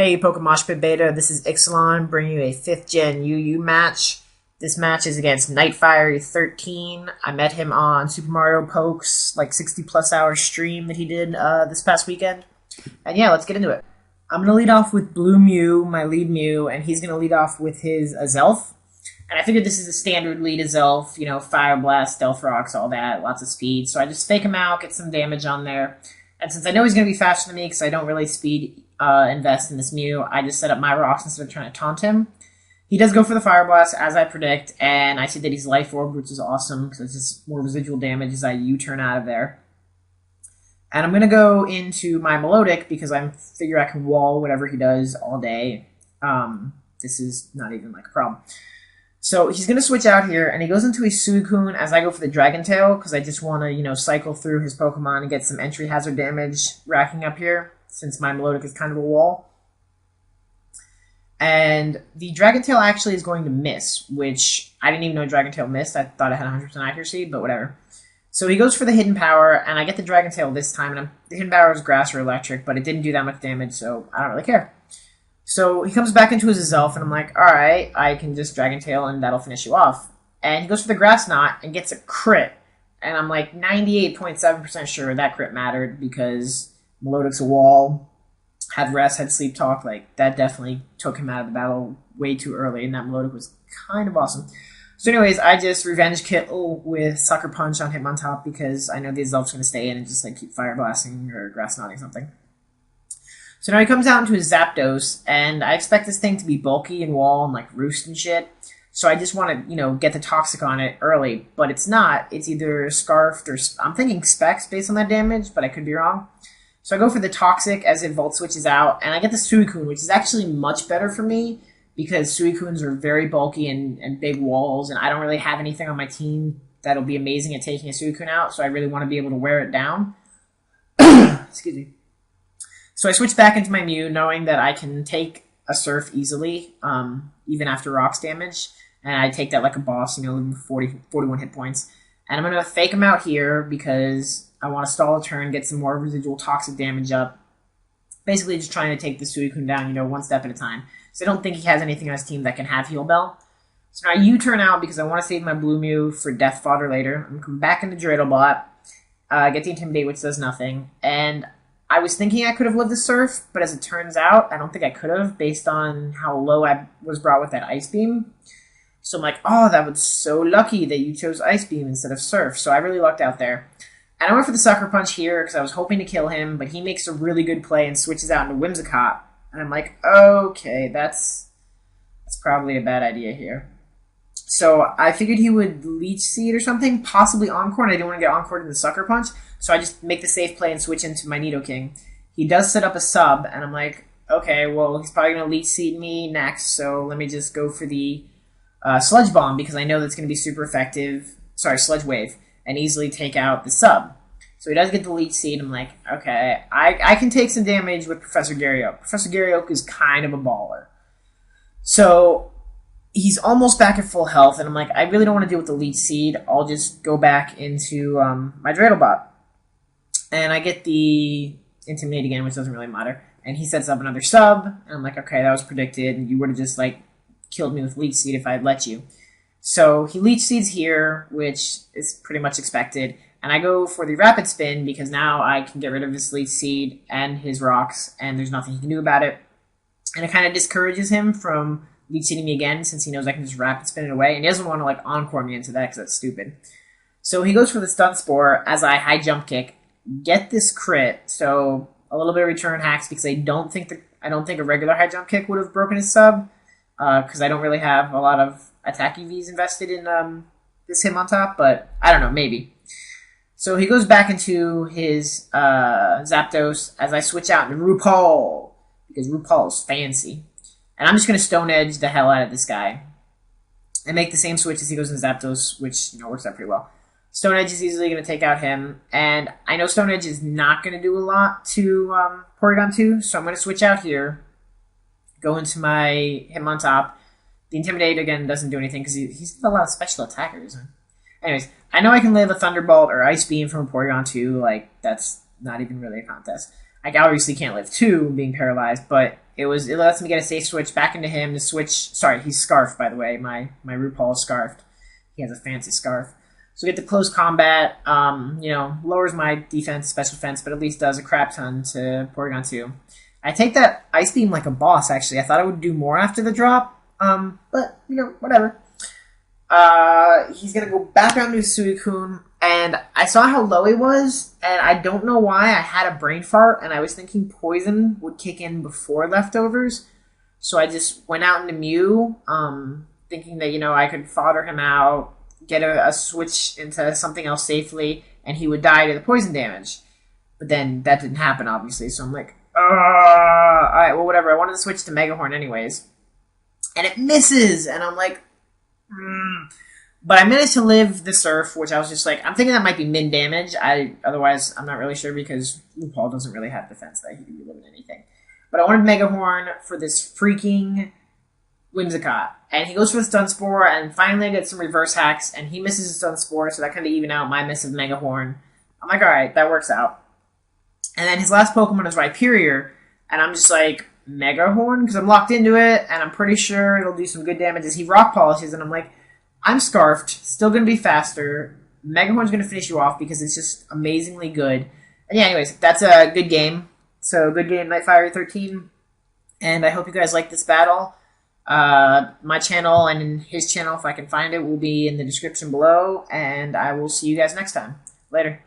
Hey Pokemoshpitbeta, this is TheIxelan bringing you a 5th gen UU match. This match is against NightFiery13. I met him on Super Mario Poke's like 60 plus hour stream that he did this past weekend. And yeah, let's get into it. I'm going to lead off with Blue Mew, my lead Mew, and he's going to lead off with his Azelf. And I figured this is a standard lead Azelf, you know, Fire Blast, Stealth Rocks, all that, lots of speed. So I just fake him out, get some damage on there. And since I know he's going to be faster than me because I don't really speed invest in this Mew, I just set up my rocks instead of trying to taunt him. He does go for the Fire Blast, as I predict, and I see that he's Life Orb, which is awesome because it's just more residual damage as I U-turn out of there. And I'm going to go into my Melodic because I figure I can wall whatever he does all day. This is not even like a problem. So he's going to switch out here, and he goes into a Suicune as I go for the Dragon Tail because I just want to, you know, cycle through his Pokemon and get some entry hazard damage racking up here since my Melodic is kind of a wall. And the Dragon Tail actually is going to miss, which I didn't even know Dragon Tail missed. I thought it had 100% accuracy, but whatever. So he goes for the Hidden Power, and I get the Dragon Tail this time, and the Hidden Power is Grass or Electric, but it didn't do that much damage, so I don't really care. So he comes back into his Azelf, and I'm like, alright, I can just Dragon Tail, and that'll finish you off. And he goes for the Grass Knot, and gets a crit. And I'm like 98.7% sure that crit mattered, because Melodic's a wall, had Rest, had Sleep Talk, like, that definitely took him out of the battle way too early, and that Melodic was kind of awesome. So anyways, I just Revenge Kill with Sucker Punch on Hitmontop, because I know the Azelf's going to stay in and just, like, keep Fire Blasting or Grass Knotting something. So now he comes out into his Zapdos, and I expect this thing to be bulky and wall and, like, roost and shit. So I just want to, you know, get the Toxic on it early, but it's not. It's either Scarfed or... I'm thinking Specs based on that damage, but I could be wrong. So I go for the Toxic as it Volt Switches out, and I get the Suicune, which is actually much better for me, because Suicunes are very bulky and big walls, and I don't really have anything on my team that'll be amazing at taking a Suicune out, so I really want to be able to wear it down. Excuse me. So I switch back into my Mew, knowing that I can take a Surf easily, even after Rocks damage, and I take that like a boss, you know, 41 hit points. And I'm going to fake him out here because I want to stall a turn, get some more residual Toxic damage up. Basically just trying to take the Suicune down, you know, one step at a time. So I don't think he has anything on his team that can have Heal Bell. So now I U-turn out because I want to save my Blue Mew for Death Fodder later. I'm going to come back into Dreidelbot, get the Intimidate, which does nothing. And I was thinking I could have lived the Surf, but as it turns out, I don't think I could have based on how low I was brought with that Ice Beam. So I'm like, oh, that was so lucky that you chose Ice Beam instead of Surf. So I really lucked out there. And I went for the Sucker Punch here because I was hoping to kill him, but he makes a really good play and switches out into Whimsicott. And I'm like, okay, that's probably a bad idea here. So I figured he would Leech Seed or something, possibly Encore, and I didn't want to get Encored in the Sucker Punch, so I just make the safe play and switch into my Nidoking. He does set up a sub, and I'm like, okay, well, he's probably going to Leech Seed me next, so let me just go for the Sludge Bomb, because I know that's going to be super effective, Sludge Wave, and easily take out the sub. So he does get the Leech Seed. I'm like, okay, I can take some damage with Professor Garyoke. Professor Garyoke is kind of a baller. So he's almost back at full health, and I'm like, I really don't want to deal with the Leech Seed. I'll just go back into my Dreidelbot. And I get the Intimidate again, which doesn't really matter. And he sets up another sub, and I'm like, okay, that was predicted, and you would have just, like, killed me with Leech Seed if I had let you. So he Leech Seeds here, which is pretty much expected. And I go for the Rapid Spin because now I can get rid of his Leech Seed and his Rocks, and there's nothing he can do about it. And it kind of discourages him from Leech Seeding me again since he knows I can just Rapid Spin it away. And he doesn't want to, like, Encore me into that because that's stupid. So he goes for the Stun Spore as I High Jump Kick, get this crit. So a little bit of return hacks because I don't think a regular High Jump Kick would have broken his sub because I don't really have a lot of attack EVs invested in this Hitmontop, but I don't know, maybe. So he goes back into his Zapdos as I switch out into RuPaul, because RuPaul's fancy. And I'm just going to Stone Edge the hell out of this guy and make the same switch as he goes into Zapdos, which, you know, works out pretty well. Stone Edge is easily going to take out him, and I know Stone Edge is not going to do a lot to Porygon 2, so I'm going to switch out here, go into my Hitmontop. The Intimidate, again, doesn't do anything because he's got a lot of special attackers. Anyways, I know I can live a Thunderbolt or Ice Beam from Porygon 2. Like, that's not even really a contest. I obviously can't live 2 being paralyzed, but It lets me get a safe switch back into him to switch. Sorry, he's scarfed, by the way. My RuPaul is scarfed. He has a fancy scarf. So we get the close combat. Lowers my defense, special defense, but at least does a crap ton to Porygon 2. I take that Ice Beam like a boss, actually. I thought I would do more after the drop. But, whatever. He's going to go back down to Suicune, and I saw how low he was, and I don't know why I had a brain fart, and I was thinking Poison would kick in before Leftovers, so I just went out into Mew, thinking that, I could fodder him out, get a switch into something else safely, and he would die to the poison damage. But then that didn't happen, obviously, so I'm like, alright, well, whatever, I wanted to switch to Megahorn anyways. And it misses, and I'm like, But I managed to live the Surf, which I was just like, I'm thinking that might be min damage. Otherwise, I'm not really sure because RuPaul doesn't really have defense that he can be living anything. But I wanted Megahorn for this freaking Whimsicott. And he goes for the Stun Spore, and finally I get some reverse hacks, and he misses the Stun Spore, so that kind of even out my miss of Megahorn. I'm like, alright, that works out. And then his last Pokemon is Rhyperior, and I'm just like, Megahorn? Because I'm locked into it, and I'm pretty sure it'll do some good damage as he Rock Polishes, and I'm like, I'm scarfed, still going to be faster. Megahorn's going to finish you off because it's just amazingly good. And yeah, anyways, that's a good game. So, good game, NightFiery13. And I hope you guys like this battle. My channel and his channel, if I can find it, will be in the description below. And I will see you guys next time. Later.